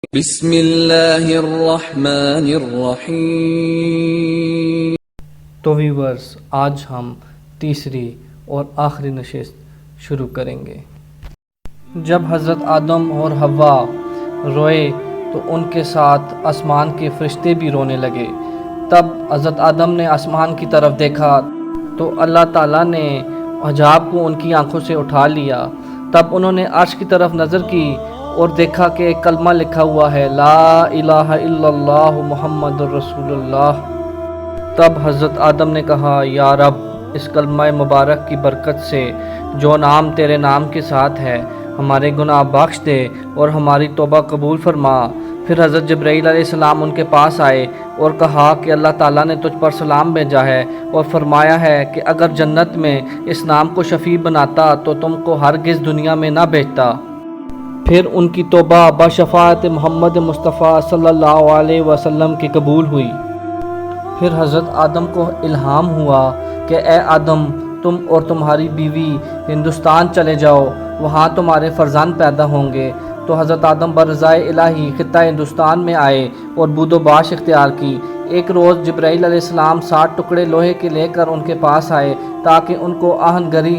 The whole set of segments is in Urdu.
بسم اللہ الرحمن الرحیم۔ تو ویورز، آج ہم تیسری اور آخری نشست شروع کریں گے۔ جب حضرت آدم اور حوا روئے تو ان کے ساتھ آسمان کے فرشتے بھی رونے لگے۔ تب حضرت آدم نے آسمان کی طرف دیکھا تو اللہ تعالیٰ نے حجاب کو ان کی آنکھوں سے اٹھا لیا۔ تب انہوں نے عرش کی طرف نظر کی اور دیکھا کہ ایک کلمہ لکھا ہوا ہے، لا الہ الا اللہ محمد الرسول اللہ۔ تب حضرت آدم نے کہا، یا رب، اس کلمہ مبارک کی برکت سے جو نام تیرے نام کے ساتھ ہے، ہمارے گناہ بخش دے اور ہماری توبہ قبول فرما۔ پھر حضرت جبرائیل علیہ السلام ان کے پاس آئے اور کہا کہ اللہ تعالیٰ نے تجھ پر سلام بھیجا ہے اور فرمایا ہے کہ اگر جنت میں اس نام کو شفیع بناتا تو تم کو ہرگز دنیا میں نہ بھیجتا۔ پھر ان کی توبہ بشفاعت محمد مصطفیٰ صلی اللہ علیہ وسلم کی قبول ہوئی۔ پھر حضرت آدم کو الہام ہوا کہ اے آدم، تم اور تمہاری بیوی ہندوستان چلے جاؤ، وہاں تمہارے فرزند پیدا ہوں گے۔ تو حضرت آدم برضائے الہی خطہ ہندوستان میں آئے اور بود و باش اختیار کی۔ ایک روز جبرائیل علیہ السلام 60 ٹکڑے لوہے کے لے کر ان کے پاس آئے تاکہ ان کو آہن گری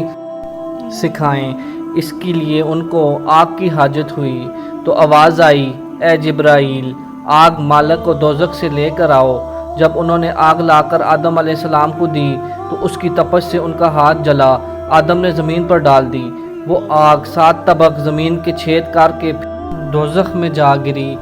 سکھائیں۔ اس کے لیے ان کو آگ کی حاجت ہوئی تو آواز آئی، اے جبرائیل، آگ مالک کو دوزخ سے لے کر آؤ۔ جب انہوں نے آگ لا کر آدم علیہ السلام کو دی تو اس کی تپش سے ان کا ہاتھ جلا۔ آدم نے زمین پر ڈال دی، وہ آگ 7 طبق زمین کے چھید کر کے دوزخ میں جا گری۔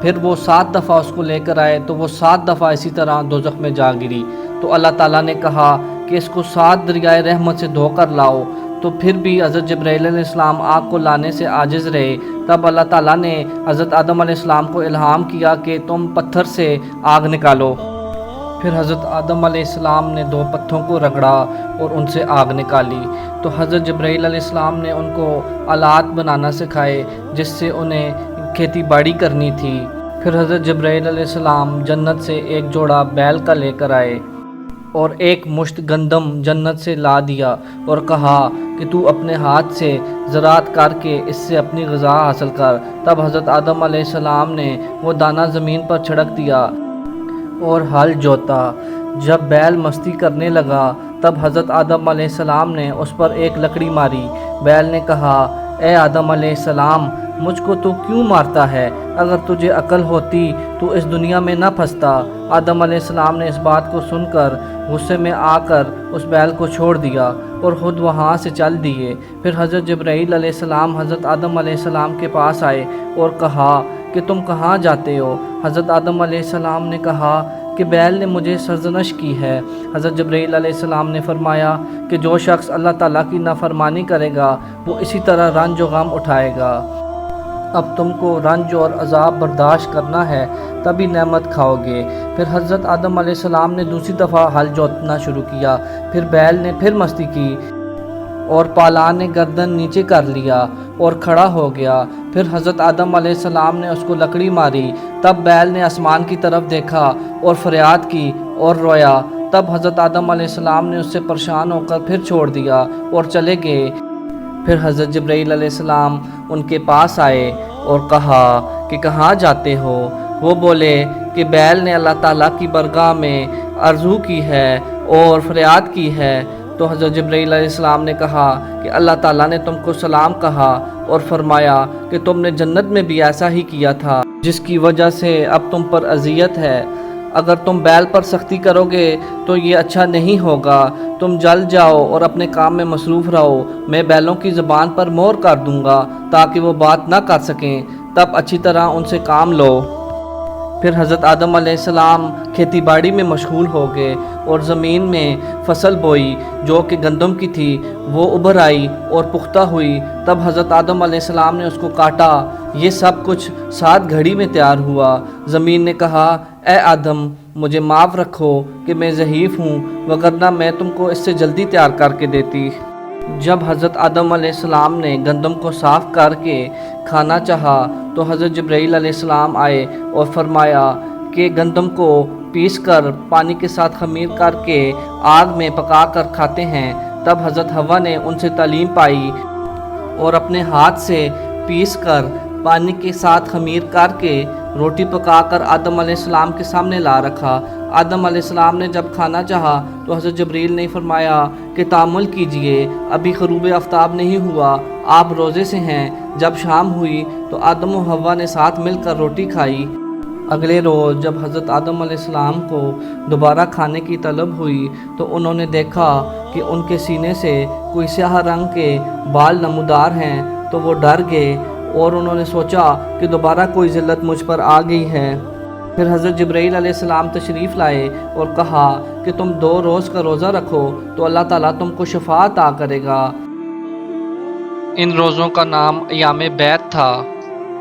پھر وہ 7 دفعہ اس کو لے کر آئے تو وہ 7 دفعہ اسی طرح دوزخ میں جا گری۔ تو اللہ تعالیٰ نے کہا کہ اس کو 7 دریائے رحمت سے دھو کر لاؤ۔ تو پھر بھی حضرت جبرائیل علیہ السلام آگ کو لانے سے عاجز رہے۔ تب اللہ تعالیٰ نے حضرت آدم علیہ السلام کو الہام کیا کہ تم پتھر سے آگ نکالو۔ پھر حضرت آدم علیہ السلام نے 2 پتھروں کو رگڑا اور ان سے آگ نکالی۔ تو حضرت جبرائیل علیہ السلام نے ان کو آلات بنانا سکھائے جس سے انہیں کھیتی باڑی کرنی تھی۔ پھر حضرت جبرائیل علیہ السلام جنت سے ایک جوڑا بیل کا لے کر آئے اور ایک مشت گندم جنت سے لا دیا اور کہا کہ تو اپنے ہاتھ سے زراعت کر کے اس سے اپنی غذا حاصل کر۔ تب حضرت آدم علیہ السلام نے وہ دانہ زمین پر چھڑک دیا اور ہل جوتا۔ جب بیل مستی کرنے لگا تب حضرت آدم علیہ السلام نے اس پر ایک لکڑی ماری۔ بیل نے کہا، اے آدم علیہ السلام، مجھ کو تو کیوں مارتا ہے؟ اگر تجھے عقل ہوتی تو اس دنیا میں نہ پھنستا۔ آدم علیہ السلام نے اس بات کو سن کر غصے میں آ کر اس بیل کو چھوڑ دیا اور خود وہاں سے چل دیے۔ پھر حضرت جبرائیل علیہ السلام حضرت آدم علیہ السلام کے پاس آئے اور کہا کہ تم کہاں جاتے ہو؟ حضرت آدم علیہ السلام نے کہا کہ بیل نے مجھے سرزنش کی ہے۔ حضرت جبرائیل علیہ السلام نے فرمایا کہ جو شخص اللہ تعالیٰ کی نافرمانی کرے گا وہ اسی طرح رنج و غم اٹھائے گا۔ اب تم کو رنج اور عذاب برداشت کرنا ہے تبھی نعمت کھاؤ گے۔ پھر حضرت آدم علیہ السلام نے دوسری دفعہ ہل جوتنا شروع کیا۔ پھر بیل نے پھر مستی کی اور پالان نے گردن نیچے کر لیا اور کھڑا ہو گیا۔ پھر حضرت آدم علیہ السلام نے اس کو لکڑی ماری۔ تب بیل نے آسمان کی طرف دیکھا اور فریاد کی اور رویا۔ تب حضرت آدم علیہ السلام نے اس سے پریشان ہو کر پھر چھوڑ دیا اور چلے گئے۔ پھر حضرت جبرائیل علیہ السلام ان کے پاس آئے اور کہا کہ کہاں جاتے ہو؟ وہ بولے کہ بیل نے اللہ تعالیٰ کی برگاہ میں آرزو کی ہے اور فریاد کی ہے۔ تو حضرت جبرائیل علیہ السلام نے کہا کہ اللہ تعالیٰ نے تم کو سلام کہا اور فرمایا کہ تم نے جنت میں بھی ایسا ہی کیا تھا جس کی وجہ سے اب تم پر اذیت ہے۔ اگر تم بیل پر سختی کرو گے تو یہ اچھا نہیں ہوگا۔ تم جل جاؤ اور اپنے کام میں مصروف رہو۔ میں بیلوں کی زبان پر مہر کر دوں گا تاکہ وہ بات نہ کر سکیں۔ تب اچھی طرح ان سے کام لو۔ پھر حضرت آدم علیہ السلام کھیتی باڑی میں مشغول ہو گئے اور زمین میں فصل بوئی جو کہ گندم کی تھی، وہ ابھر آئی اور پختہ ہوئی۔ تب حضرت آدم علیہ السلام نے اس کو کاٹا۔ یہ سب کچھ 7 گھڑی میں تیار ہوا۔ زمین نے کہا، اے آدم، مجھے معاف رکھو کہ میں ضعیف ہوں، وگرنہ میں تم کو اس سے جلدی تیار کر کے دیتی۔ جب حضرت آدم علیہ السلام نے گندم کو صاف کر کے کھانا چاہا تو حضرت جبرائیل علیہ السلام آئے اور فرمایا کہ گندم کو پیس کر پانی کے ساتھ خمیر کر کے آگ میں پکا کر کھاتے ہیں۔ تب حضرت حوا نے ان سے تعلیم پائی اور اپنے ہاتھ سے پیس کر پانی کے ساتھ خمیر کر کے روٹی پکا کر آدم علیہ السلام کے سامنے لا رکھا۔ آدم علیہ السلام نے جب کھانا چاہا تو حضرت جبریل نے فرمایا کہ تأمل کیجئے، ابھی غروب آفتاب نہیں ہوا، آپ روزے سے ہیں۔ جب شام ہوئی تو آدم و حوا نے ساتھ مل کر روٹی کھائی۔ اگلے روز جب حضرت آدم علیہ السلام کو دوبارہ کھانے کی طلب ہوئی تو انہوں نے دیکھا کہ ان کے سینے سے کوئی سیاہ رنگ کے بال نمودار ہیں، تو وہ ڈر گئے اور انہوں نے سوچا کہ دوبارہ کوئی ذلت مجھ پر آ گئی ہے۔ پھر حضرت جبرائیل علیہ السلام تشریف لائے اور کہا کہ تم 2 روز کا روزہ رکھو تو اللہ تعالیٰ تم کو شفا عطا کرے گا۔ ان روزوں کا نام ایام بیت تھا۔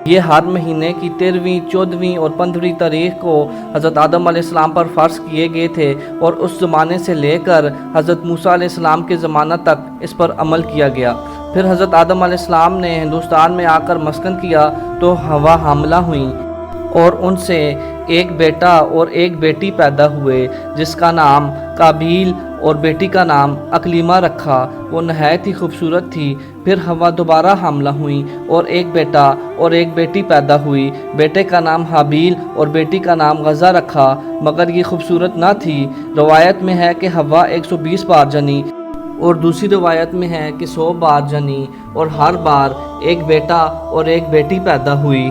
یہ ہر مہینے کی 13ویں، 14ویں اور 15ویں تاریخ کو حضرت آدم علیہ السلام پر فرض کیے گئے تھے، اور اس زمانے سے لے کر حضرت موسیٰ علیہ السلام کے زمانہ تک اس پر عمل کیا گیا۔ پھر حضرت آدم علیہ السلام نے ہندوستان میں آ کر مسکن کیا تو حوا حاملہ ہوئیں اور ان سے ایک بیٹا اور ایک بیٹی پیدا ہوئے، جس کا نام قابیل اور بیٹی کا نام اکلیمہ رکھا۔ وہ نہایت ہی خوبصورت تھی۔ پھر حوا دوبارہ حاملہ ہوئیں اور ایک بیٹا اور ایک بیٹی پیدا ہوئی۔ بیٹے کا نام حابیل اور بیٹی کا نام غزہ رکھا، مگر یہ خوبصورت نہ تھی۔ روایت میں ہے کہ حوا 120 بار جنی، اور دوسری روایت میں ہے کہ 100 بار جنی، اور ہر بار ایک بیٹا اور ایک بیٹی پیدا ہوئی۔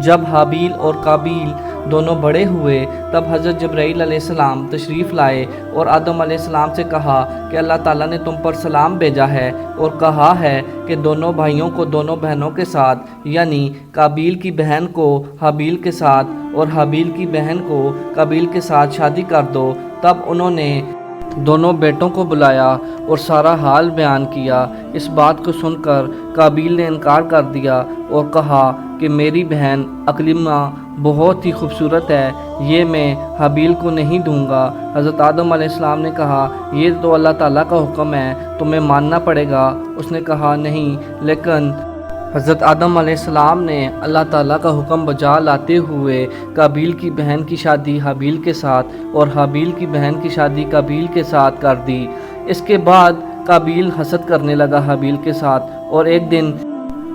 جب حابیل اور قابیل دونوں بڑے ہوئے تب حضرت جبرائیل علیہ السلام تشریف لائے اور آدم علیہ السلام سے کہا کہ اللہ تعالیٰ نے تم پر سلام بھیجا ہے اور کہا ہے کہ دونوں بھائیوں کو دونوں بہنوں کے ساتھ، یعنی قابیل کی بہن کو حابیل کے ساتھ اور حابیل کی بہن کو قابیل کے ساتھ شادی کر دو۔ تب انہوں نے دونوں بیٹوں کو بلایا اور سارا حال بیان کیا۔ اس بات کو سن کر قابیل نے انکار کر دیا اور کہا کہ میری بہن اکلیمہ بہت ہی خوبصورت ہے، یہ میں حابیل کو نہیں دوں گا۔ حضرت آدم علیہ السلام نے کہا یہ تو اللہ تعالیٰ کا حکم ہے، تمہیں ماننا پڑے گا۔ اس نے کہا نہیں، لیکن حضرت آدم علیہ السلام نے اللہ تعالیٰ کا حکم بجا لاتے ہوئے قابیل کی بہن کی شادی حابیل کے ساتھ اور حابیل کی بہن کی شادی قابیل کے ساتھ کر دی۔ اس کے بعد قابیل حسد کرنے لگا حابیل کے ساتھ، اور ایک دن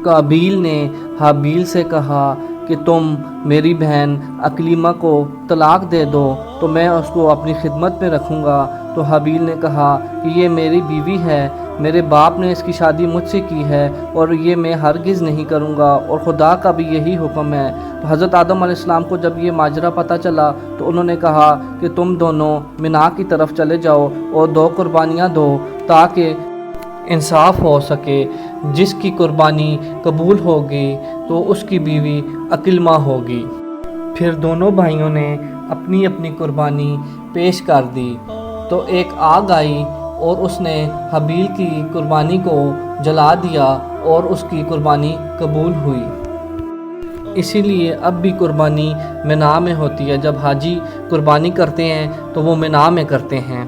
قابیل نے حابیل سے کہا کہ تم میری بہن اکلیمہ کو طلاق دے دو تو میں اس کو اپنی خدمت میں رکھوں گا۔ تو حابیل نے کہا کہ یہ میری بیوی ہے، میرے باپ نے اس کی شادی مجھ سے کی ہے اور یہ میں ہرگز نہیں کروں گا، اور خدا کا بھی یہی حکم ہے۔ تو حضرت آدم علیہ السلام کو جب یہ ماجرا پتہ چلا تو انہوں نے کہا کہ تم دونوں مینا کی طرف چلے جاؤ اور 2 قربانیاں دو تاکہ انصاف ہو سکے۔ جس کی قربانی قبول ہوگی تو اس کی بیوی اکلیمہ ہوگی۔ پھر دونوں بھائیوں نے اپنی اپنی قربانی پیش کر دی تو ایک آگ آئی اور اس نے حابیل کی قربانی کو جلا دیا اور اس کی قربانی قبول ہوئی۔ اسی لیے اب بھی قربانی مینا میں ہوتی ہے۔ جب حاجی قربانی کرتے ہیں تو وہ مینا میں کرتے ہیں۔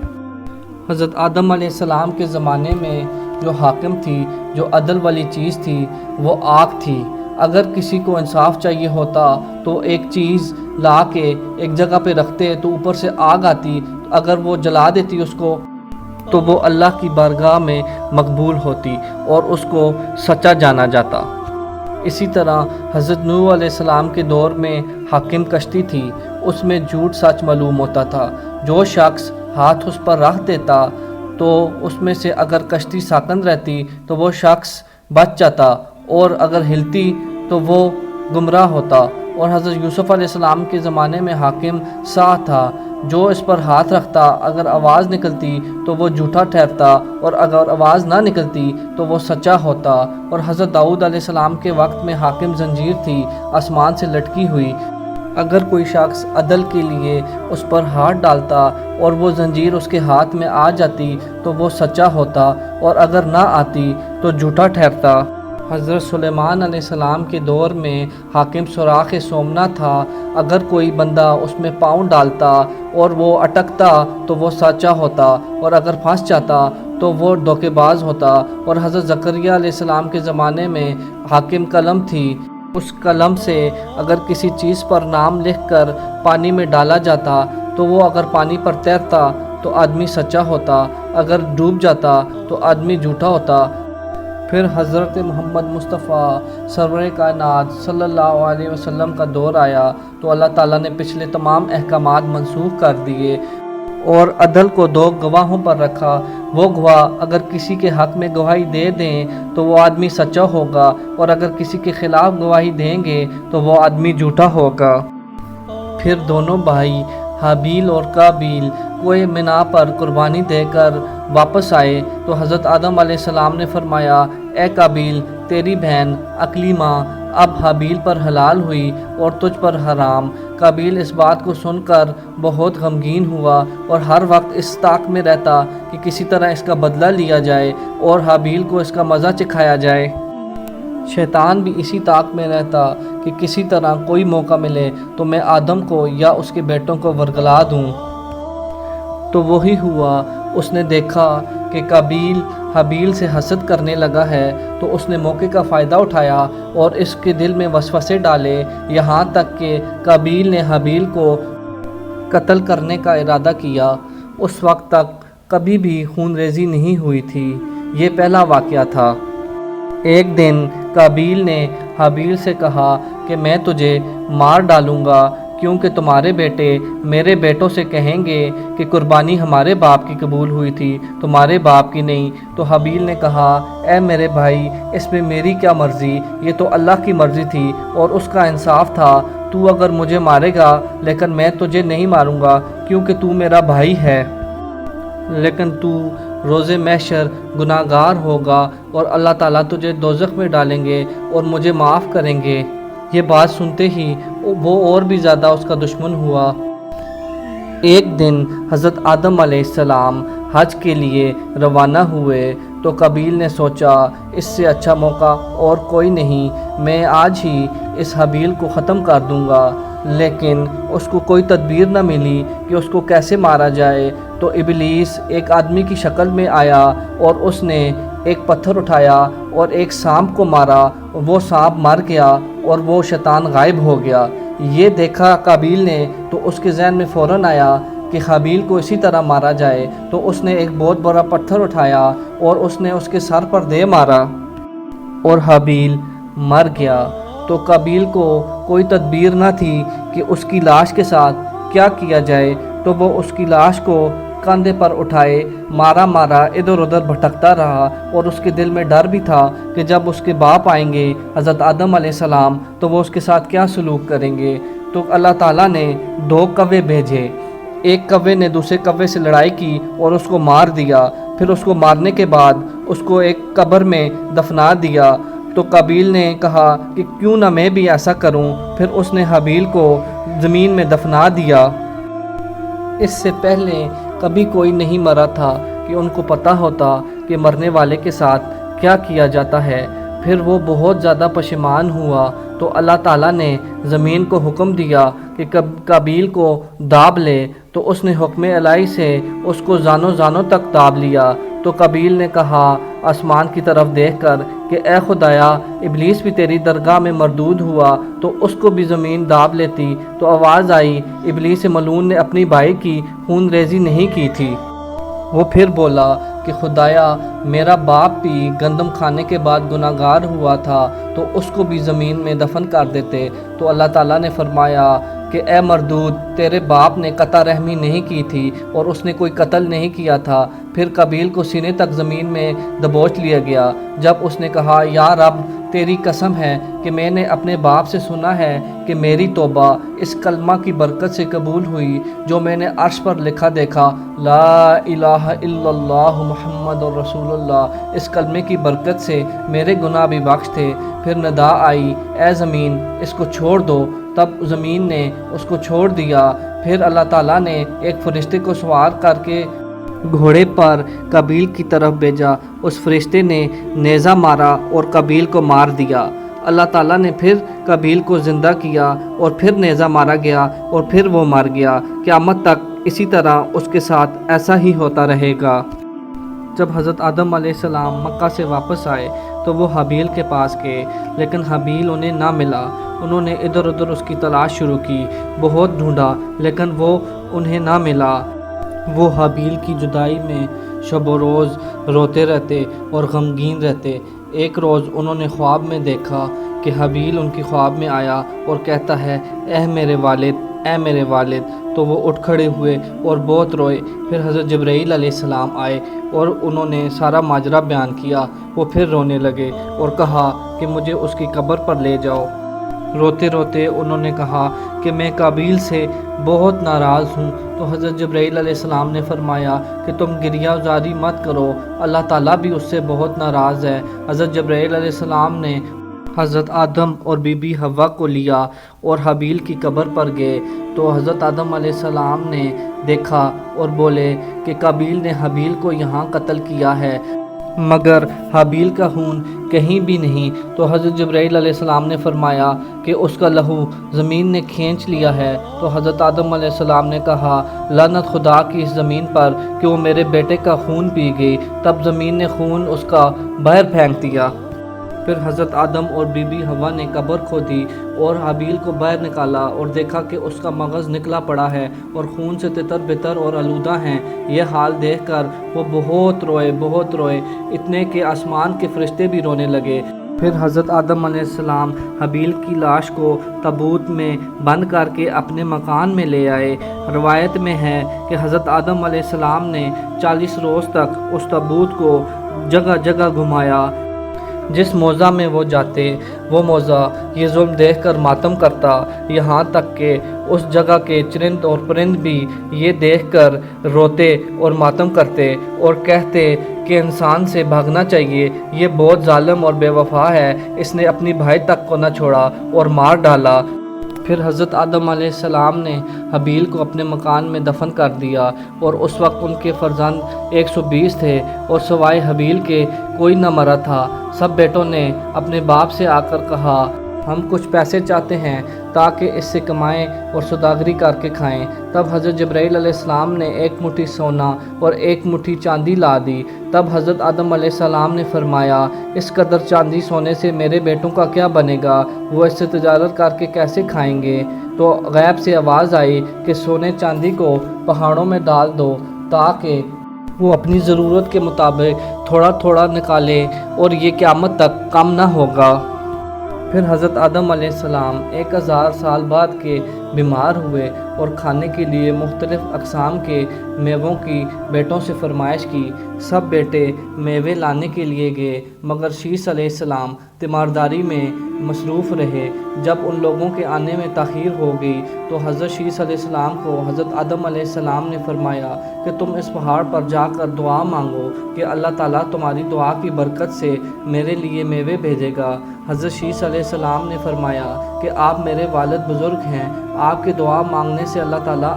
حضرت آدم علیہ السلام کے زمانے میں جو حاکم تھی، جو عدل والی چیز تھی، وہ آگ تھی۔ اگر کسی کو انصاف چاہیے ہوتا تو ایک چیز لا کے ایک جگہ پہ رکھتے تو اوپر سے آگ آتی، اگر وہ جلا دیتی اس کو تو وہ اللہ کی بارگاہ میں مقبول ہوتی اور اس کو سچا جانا جاتا۔ اسی طرح حضرت نوح علیہ السلام کے دور میں حاکم کشتی تھی، اس میں جھوٹ سچ معلوم ہوتا تھا۔ جو شخص ہاتھ اس پر رکھ دیتا تو اس میں سے اگر کشتی ساکن رہتی تو وہ شخص بچ جاتا، اور اگر ہلتی تو وہ گمراہ ہوتا۔ اور حضرت یوسف علیہ السلام کے زمانے میں حاکم سا تھا، جو اس پر ہاتھ رکھتا اگر آواز نکلتی تو وہ جھوٹا ٹھہرتا، اور اگر آواز نہ نکلتی تو وہ سچا ہوتا۔ اور حضرت داؤد علیہ السلام کے وقت میں حاکم زنجیر تھی آسمان سے لٹکی ہوئی، اگر کوئی شخص عدل کے لیے اس پر ہاتھ ڈالتا اور وہ زنجیر اس کے ہاتھ میں آ جاتی تو وہ سچا ہوتا، اور اگر نہ آتی تو جھوٹا ٹھہرتا۔ حضرت سلیمان علیہ السلام کے دور میں حاکم سوراخ سومنا تھا، اگر کوئی بندہ اس میں پاؤں ڈالتا اور وہ اٹکتا تو وہ سچا ہوتا، اور اگر پھنس جاتا تو وہ دھوکے باز ہوتا۔ اور حضرت زکریا علیہ السلام کے زمانے میں حاکم قلم تھی، اس قلم سے اگر کسی چیز پر نام لکھ کر پانی میں ڈالا جاتا تو وہ اگر پانی پر تیرتا تو آدمی سچا ہوتا، اگر ڈوب جاتا تو آدمی جھوٹا ہوتا۔ پھر حضرت محمد مصطفیٰ سرور کائنات صلی اللہ علیہ وسلم کا دور آیا تو اللہ تعالیٰ نے پچھلے تمام احکامات منسوخ کر دیے اور عدل کو 2 گواہوں پر رکھا۔ وہ گواہ اگر کسی کے حق میں گواہی دے دیں تو وہ آدمی سچا ہوگا، اور اگر کسی کے خلاف گواہی دیں گے تو وہ آدمی جھوٹا ہوگا۔ پھر دونوں بھائی حابیل اور قابیل کوہ مینا پر قربانی دے کر واپس آئے تو حضرت آدم علیہ السلام نے فرمایا، اے قابیل، تیری بہن اکلیمہ اب حابیل پر حلال ہوئی اور تجھ پر حرام۔ قابیل اس بات کو سن کر بہت غمگین ہوا اور ہر وقت اس طاق میں رہتا کہ کسی طرح اس کا بدلہ لیا جائے اور حابیل کو اس کا مزہ چکھایا جائے۔ شیطان بھی اسی طاق میں رہتا کہ کسی طرح کوئی موقع ملے تو میں آدم کو یا اس کے بیٹوں کو ورگلا دوں۔ تو وہی ہوا، اس نے دیکھا کہ قابیل حابیل سے حسد کرنے لگا ہے تو اس نے موقع کا فائدہ اٹھایا اور اس کے دل میں وسوسے ڈالے، یہاں تک کہ قابیل نے حابیل کو قتل کرنے کا ارادہ کیا۔ اس وقت تک کبھی بھی خون ریزی نہیں ہوئی تھی، یہ پہلا واقعہ تھا۔ ایک دن قابیل نے حابیل سے کہا کہ میں تجھے مار ڈالوں گا کیونکہ تمہارے بیٹے میرے بیٹوں سے کہیں گے کہ قربانی ہمارے باپ کی قبول ہوئی تھی، تمہارے باپ کی نہیں۔ تو حابیل نے کہا، اے میرے بھائی، اس میں میری کیا مرضی، یہ تو اللہ کی مرضی تھی اور اس کا انصاف تھا۔ تو اگر مجھے مارے گا لیکن میں تجھے نہیں ماروں گا کیونکہ تو میرا بھائی ہے، لیکن تو روز محشر گناہ گار ہوگا اور اللہ تعالیٰ تجھے دوزخ میں ڈالیں گے اور مجھے معاف کریں گے۔ یہ بات سنتے ہی وہ اور بھی زیادہ اس کا دشمن ہوا۔ ایک دن حضرت آدم علیہ السلام حج کے لیے روانہ ہوئے تو قابیل نے سوچا اس سے اچھا موقع اور کوئی نہیں، میں آج ہی اس حابیل کو ختم کر دوں گا۔ لیکن اس کو کوئی تدبیر نہ ملی کہ اس کو کیسے مارا جائے، تو ابلیس ایک آدمی کی شکل میں آیا اور اس نے ایک پتھر اٹھایا اور ایک سانپ کو مارا، وہ سانپ مر گیا اور وہ شیطان غائب ہو گیا۔ یہ دیکھا قابیل نے تو اس کے ذہن میں فوراً آیا کہ حابیل کو اسی طرح مارا جائے، تو اس نے ایک بہت بڑا پتھر اٹھایا اور اس نے اس کے سر پر دے مارا اور حابیل مر گیا۔ تو قابیل کو کوئی تدبیر نہ تھی کہ اس کی لاش کے ساتھ کیا کیا جائے، تو وہ اس کی لاش کو کندھے پر اٹھائے مارا ادھر ادھر بھٹکتا رہا، اور اس کے دل میں ڈر بھی تھا کہ جب اس کے باپ آئیں گے حضرت آدم علیہ السلام تو وہ اس کے ساتھ کیا سلوک کریں گے۔ تو اللہ تعالیٰ نے 2 کوے بھیجے، ایک کوے نے دوسرے کوے سے لڑائی کی اور اس کو مار دیا، پھر اس کو مارنے کے بعد اس کو ایک قبر میں دفنا دیا۔ تو قابیل نے کہا کہ کیوں نہ میں بھی ایسا کروں، پھر اس نے حابیل کو زمین میں دفنا دیا۔ اس سے پہلے کبھی کوئی نہیں مرا تھا کہ ان کو پتہ ہوتا کہ مرنے والے کے ساتھ کیا کیا جاتا ہے۔ پھر وہ بہت زیادہ پشیمان ہوا تو اللہ تعالیٰ نے زمین کو حکم دیا کہ قابیل کو داب لے، تو اس نے حکم الہی سے اس کو زانوں تک داب لیا۔ تو قابیل نے کہا آسمان کی طرف دیکھ کر کہ اے خدایا، ابلیس بھی تیری درگاہ میں مردود ہوا تو اس کو بھی زمین داب لیتی۔ تو آواز آئی، ابلیس ملعون نے اپنی بھائی کی خون ریزی نہیں کی تھی۔ وہ پھر بولا کہ خدایا، میرا باپ بھی گندم کھانے کے بعد گناہ گار ہوا تھا تو اس کو بھی زمین میں دفن کر دیتے۔ تو اللہ تعالیٰ نے فرمایا کہ اے مردود، تیرے باپ نے قطع رحمی نہیں کی تھی اور اس نے کوئی قتل نہیں کیا تھا۔ پھر قابیل کو سینے تک زمین میں دبوچ لیا گیا۔ جب اس نے کہا، یا رب، تیری قسم ہے کہ میں نے اپنے باپ سے سنا ہے کہ میری توبہ اس کلمہ کی برکت سے قبول ہوئی جو میں نے عرش پر لکھا دیکھا، لا الہ الا اللہ محمد رسول اللہ، اس کلمے کی برکت سے میرے گناہ بھی بخش تھے۔ پھر ندا آئی، اے زمین، اس کو چھوڑ دو۔ تب زمین نے اس کو چھوڑ دیا۔ پھر اللہ تعالیٰ نے ایک فرشتے کو سوار کر کے گھوڑے پر قابیل کی طرف بھیجا۔ اس فرشتے نے نیزہ مارا اور قابیل کو مار دیا۔ اللہ تعالیٰ نے پھر قابیل کو زندہ کیا اور پھر نیزہ مارا گیا اور پھر وہ مر گیا۔ قیامت تک اسی طرح اس کے ساتھ ایسا ہی ہوتا رہے گا۔ جب حضرت آدم علیہ السلام مکہ سے واپس آئے تو وہ حابیل کے پاس گئے، لیکن حابیل انہیں نہ ملا۔ انہوں نے ادھر ادھر اس کی تلاش شروع کی، بہت ڈھونڈا لیکن وہ انہیں نہ ملا۔ وہ حابیل کی جدائی میں شب و روز روتے رہتے اور غمگین رہتے۔ ایک روز انہوں نے خواب میں دیکھا کہ حابیل ان کی خواب میں آیا اور کہتا ہے اے میرے والد، اے میرے والد، تو وہ اٹھ کھڑے ہوئے اور بہت روئے۔ پھر حضرت جبرائیل علیہ السلام آئے اور انہوں نے سارا ماجرا بیان کیا۔ وہ پھر رونے لگے اور کہا کہ مجھے اس کی قبر پر لے جاؤ۔ روتے روتے انہوں نے کہا کہ میں قابیل سے بہت ناراض ہوں۔ تو حضرت جبرائیل علیہ السلام نے فرمایا کہ تم گریہ زاری مت کرو، اللہ تعالیٰ بھی اس سے بہت ناراض ہے۔ حضرت جبرائیل علیہ السلام نے حضرت آدم اور بی بی حوا کو لیا اور حابیل کی قبر پر گئے تو حضرت آدم علیہ السلام نے دیکھا اور بولے کہ قابیل نے حابیل کو یہاں قتل کیا ہے مگر حابیل کا خون کہیں بھی نہیں۔ تو حضرت جبرائیل علیہ السلام نے فرمایا کہ اس کا لہو زمین نے کھینچ لیا ہے۔ تو حضرت آدم علیہ السلام نے کہا لعنت خدا کی اس زمین پر کہ وہ میرے بیٹے کا خون پی گئی۔ تب زمین نے خون اس کا باہر پھینک دیا۔ پھر حضرت آدم اور بی بی حوا نے قبر کھودی اور حابیل کو باہر نکالا اور دیکھا کہ اس کا مغز نکلا پڑا ہے اور خون سے تتر بتر اور آلودہ ہیں۔ یہ حال دیکھ کر وہ بہت روئے، اتنے کہ آسمان کے فرشتے بھی رونے لگے۔ پھر حضرت آدم علیہ السلام حابیل کی لاش کو تابوت میں بند کر کے اپنے مکان میں لے آئے۔ روایت میں ہے کہ حضرت آدم علیہ السلام نے 40 روز تک اس تابوت کو جگہ جگہ گھمایا۔ جس موضع میں وہ جاتے وہ موضع یہ ظلم دیکھ کر ماتم کرتا، یہاں تک کہ اس جگہ کے چرند اور پرند بھی یہ دیکھ کر روتے اور ماتم کرتے اور کہتے کہ انسان سے بھاگنا چاہیے، یہ بہت ظالم اور بے وفا ہے، اس نے اپنی بھائی تک کو نہ چھوڑا اور مار ڈالا۔ پھر حضرت آدم علیہ السلام نے حابیل کو اپنے مکان میں دفن کر دیا اور اس وقت ان کے فرزند 120 تھے اور سوائے حابیل کے کوئی نہ مرا تھا۔ سب بیٹوں نے اپنے باپ سے آ کر کہا ہم کچھ پیسے چاہتے ہیں تاکہ اس سے کمائیں اور سوداگری کر کے کھائیں۔ تب حضرت جبرائیل علیہ السلام نے 1 مٹھی سونا اور 1 مٹھی چاندی لا دی۔ تب حضرت آدم علیہ السلام نے فرمایا اس قدر چاندی سونے سے میرے بیٹوں کا کیا بنے گا، وہ اس سے تجارت کر کے کیسے کھائیں گے؟ تو غیب سے آواز آئی کہ سونے چاندی کو پہاڑوں میں ڈال دو تاکہ وہ اپنی ضرورت کے مطابق تھوڑا تھوڑا نکالے اور یہ قیامت تک کم نہ ہوگا۔ پھر حضرت آدم علیہ السلام 1000 سال بعد کے بیمار ہوئے اور کھانے کے لیے مختلف اقسام کے میووں کی بیٹوں سے فرمائش کی۔ سب بیٹے میوے لانے کے لیے گئے مگر شیس علیہ السلام تیمارداری میں مصروف رہے۔ جب ان لوگوں کے آنے میں تاخیر ہو گئی تو حضرت شیس علیہ السلام کو حضرت آدم علیہ السلام نے فرمایا کہ تم اس پہاڑ پر جا کر دعا مانگو کہ اللہ تعالیٰ تمہاری دعا کی برکت سے میرے لیے میوے بھیجے گا۔ حضرت شیس علیہ السلام نے فرمایا کہ آپ میرے والد بزرگ ہیں، آپ کے دعا مانگنے سے اللہ تعالیٰ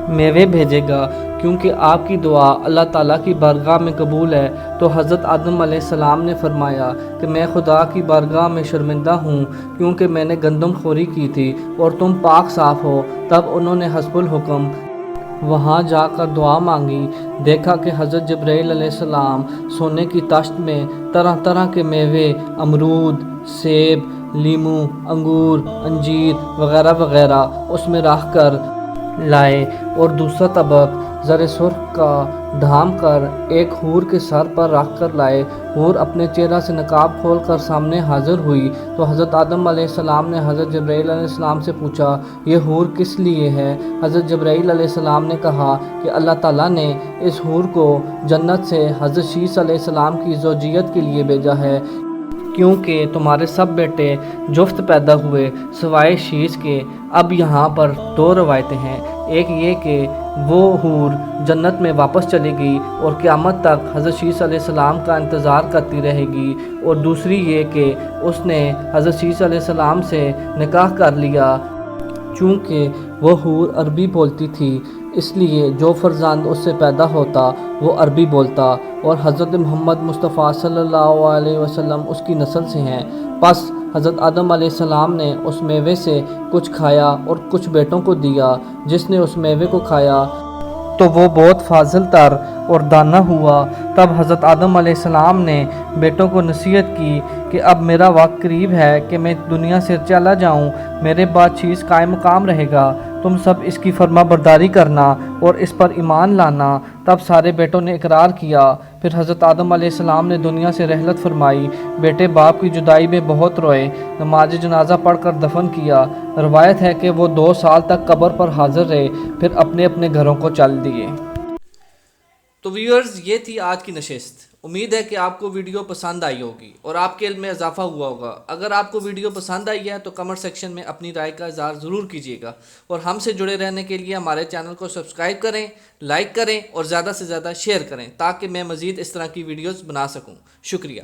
میوے بھیجے گا کیونکہ آپ کی دعا اللہ تعالیٰ کی بارگاہ میں قبول ہے۔ تو حضرت آدم علیہ السلام نے فرمایا کہ میں خدا کی بارگاہ میں شرمندہ ہوں کیونکہ میں نے گندم خوری کی تھی اور تم پاک صاف ہو۔ تب انہوں نے حسب الحکم وہاں جا کر دعا مانگی۔ دیکھا کہ حضرت جبرائیل علیہ السلام سونے کی طشت میں طرح طرح کے میوے، امرود، سیب، لیمو، انگور، انجیر وغیرہ وغیرہ اس میں رکھ کر لائے اور دوسرا طبق زر سرخ کا ڈھام کر ایک حور کے سر پر رکھ کر لائے۔ حور اپنے چہرہ سے نقاب کھول کر سامنے حاضر ہوئی تو حضرت آدم علیہ السلام نے حضرت جبرائیل علیہ السلام سے پوچھا یہ حور کس لیے ہے؟ حضرت جبرائیل علیہ السلام نے کہا کہ اللہ تعالیٰ نے اس حور کو جنت سے حضرت شیس علیہ السلام کی زوجیت کے لیے بھیجا ہے کیونکہ تمہارے سب بیٹے جفت پیدا ہوئے سوائے شیس کے۔ اب یہاں پر 2 روایتیں ہیں، ایک یہ کہ وہ حور جنت میں واپس چلی گئی اور قیامت تک حضرت شیس علیہ السلام کا انتظار کرتی رہے گی، اور دوسری یہ کہ اس نے حضرت شیس علیہ السلام سے نکاح کر لیا۔ چونکہ وہ حور عربی بولتی تھی اس لیے جو فرزند اس سے پیدا ہوتا وہ عربی بولتا، اور حضرت محمد مصطفیٰ صلی اللہ علیہ وسلم اس کی نسل سے ہیں۔ پس حضرت آدم علیہ السلام نے اس میوے سے کچھ کھایا اور کچھ بیٹوں کو دیا۔ جس نے اس میوے کو کھایا تو وہ بہت فاضل تر اور دانا ہوا۔ تب حضرت آدم علیہ السلام نے بیٹوں کو نصیحت کی کہ اب میرا وقت قریب ہے کہ میں دنیا سے چلا جاؤں، میرے بعد چیز قائم مقام رہے گا، تم سب اس کی فرما برداری کرنا اور اس پر ایمان لانا۔ تب سارے بیٹوں نے اقرار کیا۔ پھر حضرت آدم علیہ السلام نے دنیا سے رحلت فرمائی، بیٹے باپ کی جدائی میں بہت روئے، نماز جنازہ پڑھ کر دفن کیا۔ روایت ہے کہ وہ 2 سال تک قبر پر حاضر رہے، پھر اپنے اپنے گھروں کو چل دیے۔ تو ویورز، یہ تھی آج کی نشست۔ امید ہے کہ آپ کو ویڈیو پسند آئی ہوگی اور آپ کے علم میں اضافہ ہوا ہوگا۔ اگر آپ کو ویڈیو پسند آئی ہے تو کمنٹ سیکشن میں اپنی رائے کا اظہار ضرور کیجیے گا، اور ہم سے جڑے رہنے کے لیے ہمارے چینل کو سبسکرائب کریں، لائک کریں اور زیادہ سے زیادہ شیئر کریں تاکہ میں مزید اس طرح کی ویڈیوز بنا سکوں۔ شکریہ۔